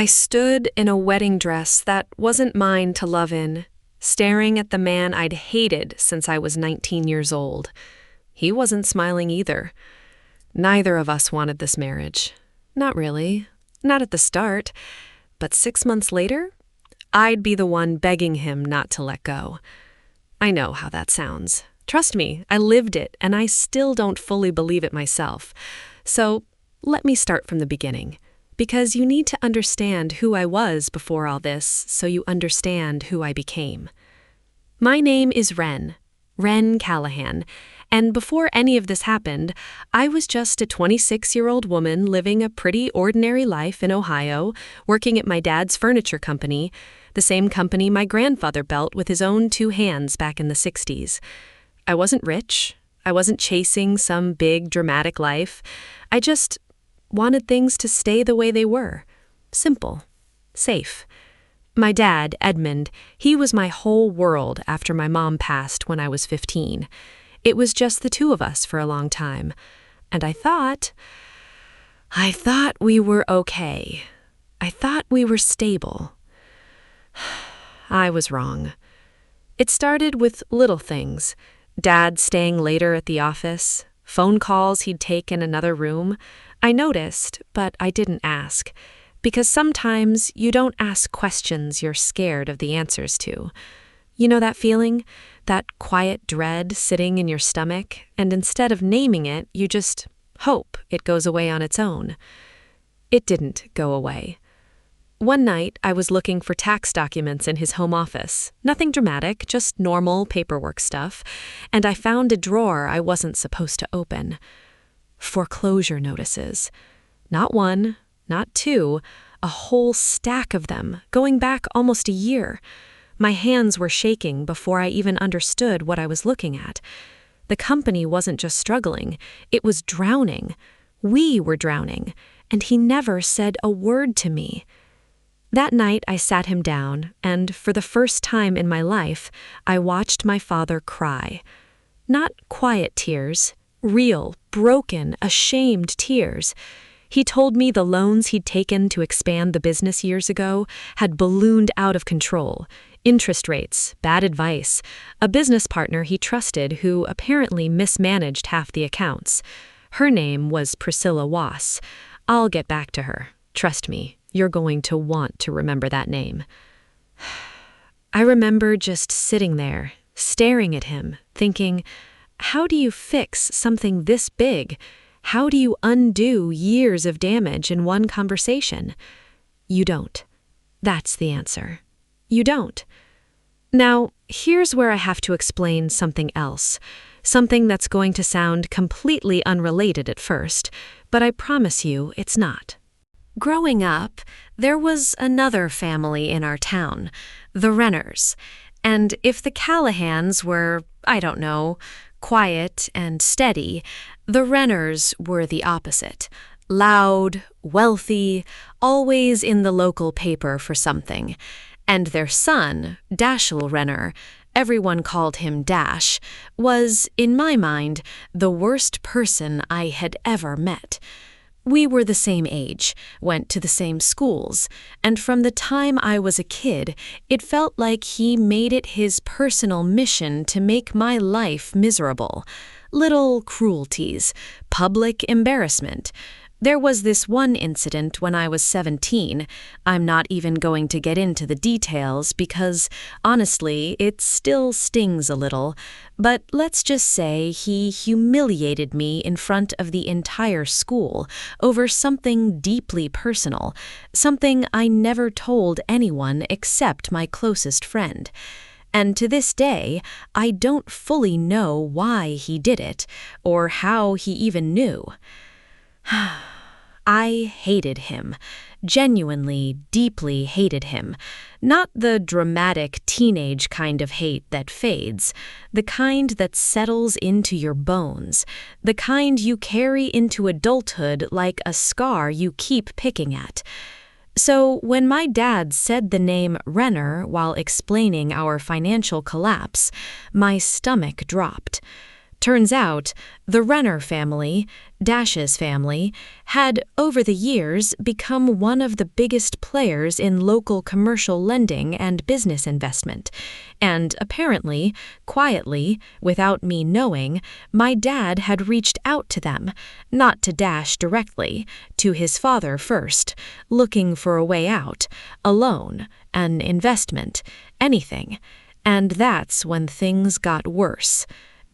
I stood in a wedding dress that wasn't mine to love in, staring at the man I'd hated since I was 19 years old. He wasn't smiling either. Neither of us wanted this marriage. Not really. Not at the start. But 6 months later, I'd be the one begging him not to let go. I know how that sounds. Trust me, I lived it, and I still don't fully believe it myself. So let me start from the beginning. Because you need to understand who I was before all this, so you understand who I became. My name is Wren Callahan, and before any of this happened, I was just a 26-year-old woman living a pretty ordinary life in Ohio, working at my dad's furniture company, the same company my grandfather built with his own 2 hands back in the 60s. I wasn't rich. I wasn't chasing some big, dramatic life. I just wanted things to stay the way they were. Simple. Safe. My dad, Edmund, he was my whole world after my mom passed when I was 15. It was just the 2 of us for a long time. And I thought we were okay. I thought we were stable. I was wrong. It started with little things. Dad staying later at the office, phone calls he'd take in another room. I noticed, but I didn't ask, because sometimes you don't ask questions you're scared of the answers to. You know that feeling? That quiet dread sitting in your stomach, and instead of naming it, you just hope it goes away on its own. It didn't go away. One night, I was looking for tax documents in his home office. Nothing dramatic, just normal paperwork stuff, and I found a drawer I wasn't supposed to open. Foreclosure notices. Not 1, not 2, a whole stack of them, going back almost a year. My hands were shaking before I even understood what I was looking at. The company wasn't just struggling, it was drowning. We were drowning, and he never said a word to me. That night I sat him down, and for the first time in my life, I watched my father cry. Not quiet tears. Real, broken, ashamed tears. He told me the loans he'd taken to expand the business years ago had ballooned out of control. Interest rates, bad advice, a business partner he trusted who apparently mismanaged half the accounts. Her name was Priscilla Wass. I'll get back to her. Trust me, you're going to want to remember that name. I remember just sitting there, staring at him, thinking, how do you fix something this big? How do you undo years of damage in one conversation? You don't. That's the answer. You don't. Now, here's where I have to explain something else. Something that's going to sound completely unrelated at first, but I promise you it's not. Growing up, there was another family in our town, the Renners. And if the Callahans were, I don't know, quiet and steady, the Renners were the opposite. Loud, wealthy, always in the local paper for something. And their son, Dashiell Renner, everyone called him Dash, was, in my mind, the worst person I had ever met. We were the same age, went to the same schools, and from the time I was a kid, it felt like he made it his personal mission to make my life miserable. Little cruelties, public embarrassment. There was this one incident when I was 17. I'm not even going to get into the details because, honestly, it still stings a little. But let's just say he humiliated me in front of the entire school over something deeply personal, something I never told anyone except my closest friend. And to this day, I don't fully know why he did it, or how he even knew. I hated him, genuinely, deeply hated him. Not the dramatic teenage kind of hate that fades, the kind that settles into your bones, the kind you carry into adulthood like a scar you keep picking at. So when my dad said the name Renner while explaining our financial collapse, my stomach dropped. Turns out, the Renner family, Dash's family, had, over the years, become one of the biggest players in local commercial lending and business investment. And apparently, quietly, without me knowing, my dad had reached out to them, not to Dash directly, to his father first, looking for a way out, a loan, an investment, anything. And that's when things got worse.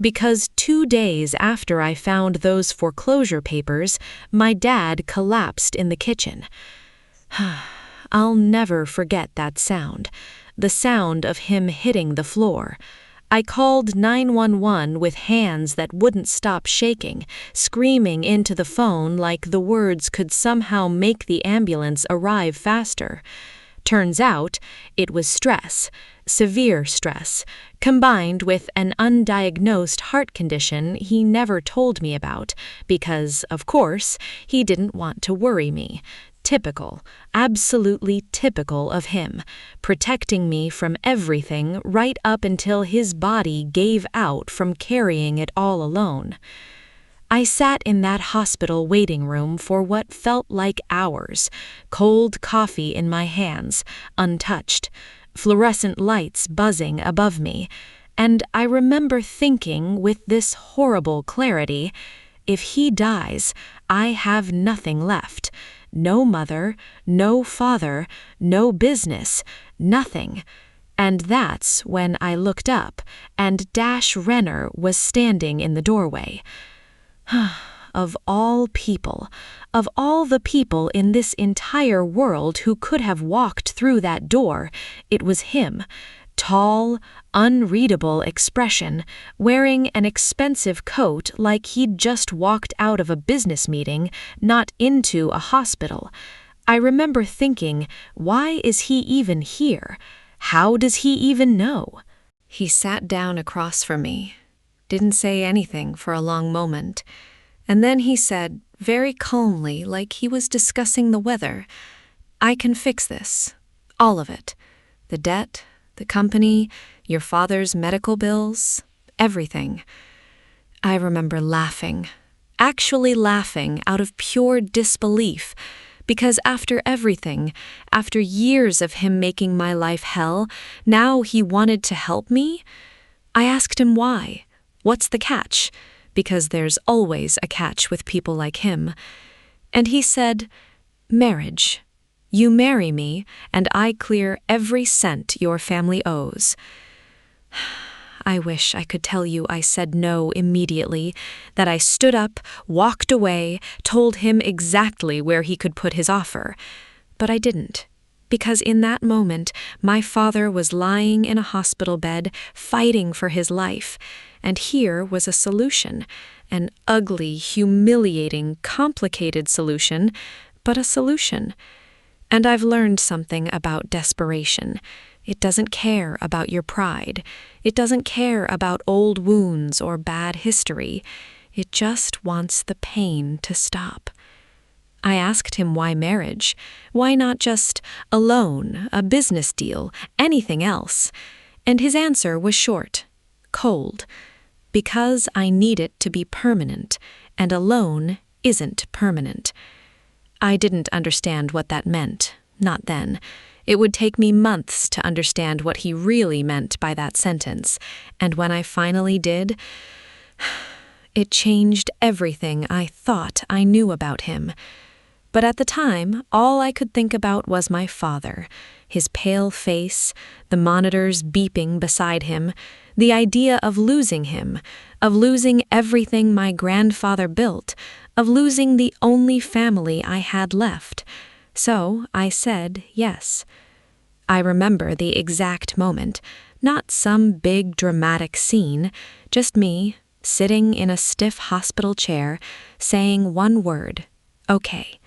Because 2 days after I found those foreclosure papers, my dad collapsed in the kitchen. I'll never forget that sound, the sound of him hitting the floor. I called 911 with hands that wouldn't stop shaking, screaming into the phone like the words could somehow make the ambulance arrive faster. Turns out, it was stress, severe stress, combined with an undiagnosed heart condition he never told me about because, of course, he didn't want to worry me. Typical, absolutely typical of him, protecting me from everything right up until his body gave out from carrying it all alone. I sat in that hospital waiting room for what felt like hours, cold coffee in my hands, untouched, fluorescent lights buzzing above me, and I remember thinking with this horrible clarity, if he dies, I have nothing left. No mother, no father, no business, nothing. And that's when I looked up, and Dashiell Renner was standing in the doorway. Of all people, of all the people in this entire world who could have walked through that door, it was him. Tall, unreadable expression, wearing an expensive coat like he'd just walked out of a business meeting, not into a hospital. I remember thinking, why is he even here? How does he even know? He sat down across from me, didn't say anything for a long moment, and then he said, very calmly, like he was discussing the weather, I can fix this. All of it. The debt, the company, your father's medical bills, everything. I remember laughing, actually laughing out of pure disbelief, because after everything, after years of him making my life hell, now he wanted to help me? I asked him why. What's the catch? Because there's always a catch with people like him. And he said, marriage. You marry me, and I clear every cent your family owes. I wish I could tell you I said no immediately, that I stood up, walked away, told him exactly where he could put his offer. But I didn't, because in that moment my father was lying in a hospital bed, fighting for his life, and here was a solution, an ugly, humiliating, complicated solution, but a solution. And I've learned something about desperation. It doesn't care about your pride. It doesn't care about old wounds or bad history. It just wants the pain to stop. I asked him why marriage? Why not just a loan, a business deal, anything else? And his answer was short, cold. Because I need it to be permanent, and a loan isn't permanent. I didn't understand what that meant, not then. It would take me months to understand what he really meant by that sentence, and when I finally did, it changed everything I thought I knew about him. But at the time, all I could think about was my father, his pale face, the monitors beeping beside him, the idea of losing him, of losing everything my grandfather built, of losing the only family I had left. So I said yes. I remember the exact moment, not some big dramatic scene, just me, sitting in a stiff hospital chair, saying one word, okay,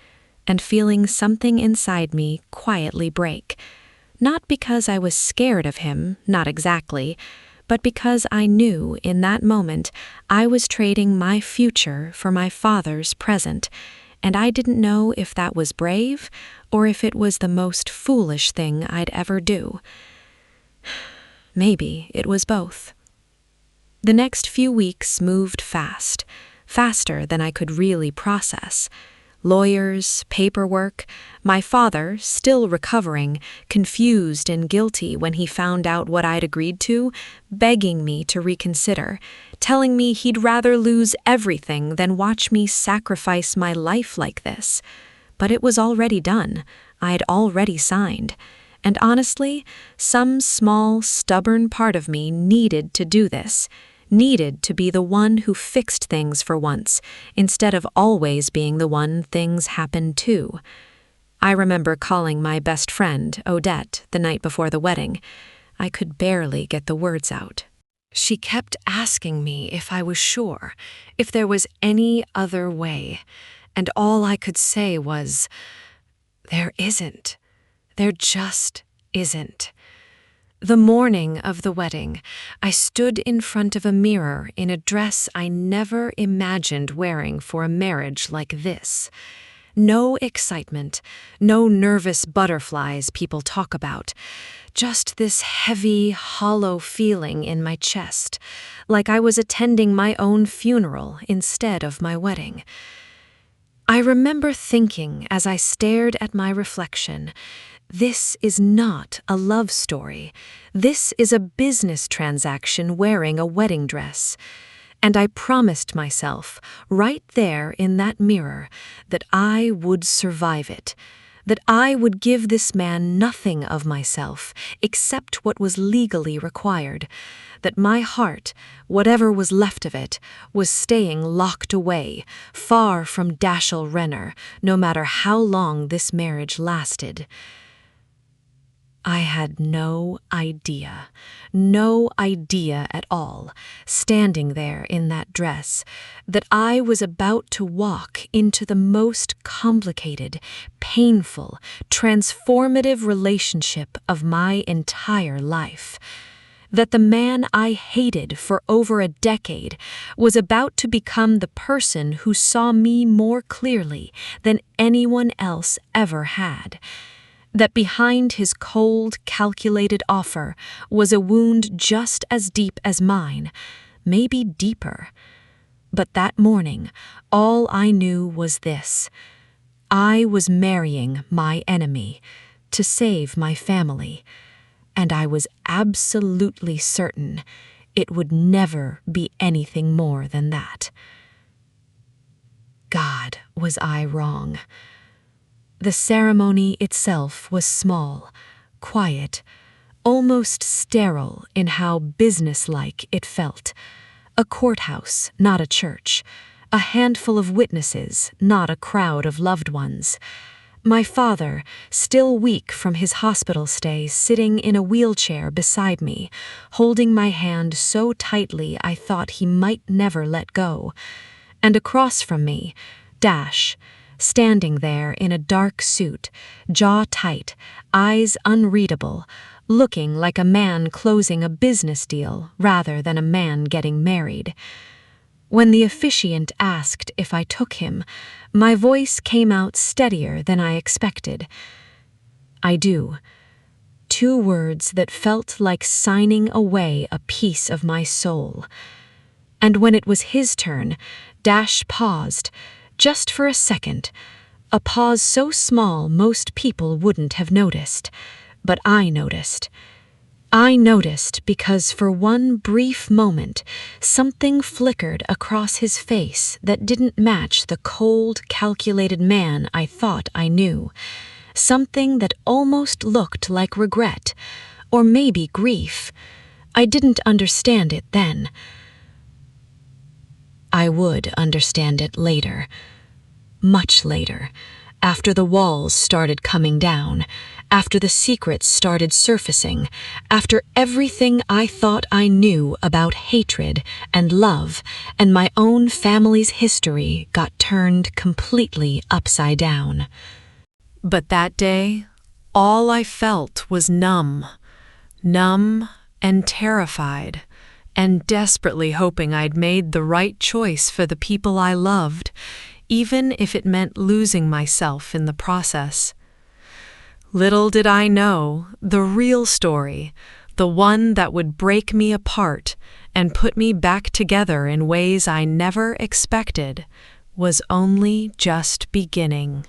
and feeling something inside me quietly break. Not because I was scared of him, not exactly, but because I knew in that moment I was trading my future for my father's present, and I didn't know if that was brave or if it was the most foolish thing I'd ever do. Maybe it was both. The next few weeks moved fast, faster than I could really process. Lawyers, paperwork, my father, still recovering, confused and guilty when he found out what I'd agreed to, begging me to reconsider, telling me he'd rather lose everything than watch me sacrifice my life like this. But it was already done. I'd already signed. And honestly, some small, stubborn part of me needed to do this. Needed to be the one who fixed things for once, instead of always being the one things happened to. I remember calling my best friend, Odette, the night before the wedding. I could barely get the words out. She kept asking me if I was sure, if there was any other way, and all I could say was, "There isn't. There just isn't." The morning of the wedding, I stood in front of a mirror in a dress I never imagined wearing for a marriage like this. No excitement, no nervous butterflies people talk about, just this heavy, hollow feeling in my chest, like I was attending my own funeral instead of my wedding. I remember thinking as I stared at my reflection, this is not a love story. This is a business transaction wearing a wedding dress. And I promised myself, right there in that mirror, that I would survive it, that I would give this man nothing of myself except what was legally required, that my heart, whatever was left of it, was staying locked away, far from Dashiell Renner, no matter how long this marriage lasted. I had no idea at all, standing there in that dress, that I was about to walk into the most complicated, painful, transformative relationship of my entire life. That the man I hated for over a decade was about to become the person who saw me more clearly than anyone else ever had. That behind his cold, calculated offer was a wound just as deep as mine, maybe deeper. But that morning, all I knew was this. I was marrying my enemy to save my family, and I was absolutely certain it would never be anything more than that. God, was I wrong. The ceremony itself was small, quiet, almost sterile in how businesslike it felt. A courthouse, not a church. A handful of witnesses, not a crowd of loved ones. My father, still weak from his hospital stay, sitting in a wheelchair beside me, holding my hand so tightly I thought he might never let go. And across from me, Dash, standing there in a dark suit, jaw tight, eyes unreadable, looking like a man closing a business deal rather than a man getting married. When the officiant asked if I took him, my voice came out steadier than I expected. I do. 2 words that felt like signing away a piece of my soul. And when it was his turn, Dash paused, just for a second, a pause so small most people wouldn't have noticed, but I noticed. I noticed because for one brief moment, something flickered across his face that didn't match the cold, calculated man I thought I knew. Something that almost looked like regret, or maybe grief. I didn't understand it then. I would understand it later. Much later, after the walls started coming down, after the secrets started surfacing, after everything I thought I knew about hatred and love and my own family's history got turned completely upside down. But that day, all I felt was numb and terrified, and desperately hoping I'd made the right choice for the people I loved, even if it meant losing myself in the process. Little did I know, the real story, the one that would break me apart and put me back together in ways I never expected, was only just beginning.